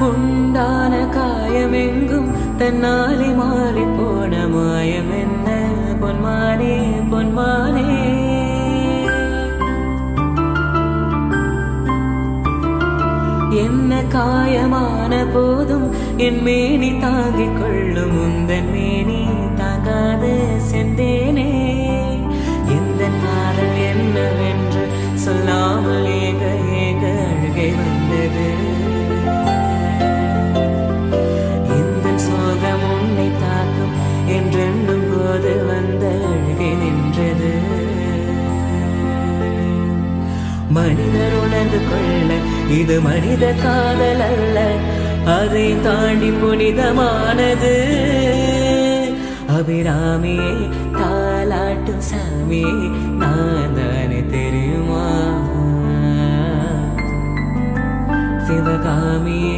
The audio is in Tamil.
உண்டான காயமெங்கும் தன்னாலே மாறி போன மாயம் என்ன பொன்மானே பொன்மானே. என்ன காயமான போதும் என் மேனி தாங்கிக் கொள்ளும் உந்தன் மேனி தாங்காது சென்றேனே. எந்த காதல் என்னவென்று சொல்லாமல் ஏக ஏக அழுகை வந்தது. எந்த சோகம் உன்னை தாக்கும் என்றென்னும் போது வந்த அழுகை நின்றது. மனிதர் உணர்ந்து கொள்ள இது மனித காதல் அல்ல, அதை தாண்டி புனிதமானது. அபிராமியே தாலாட்டும் சாமியே நான் தானே தெரியுமா. சிவகாமியே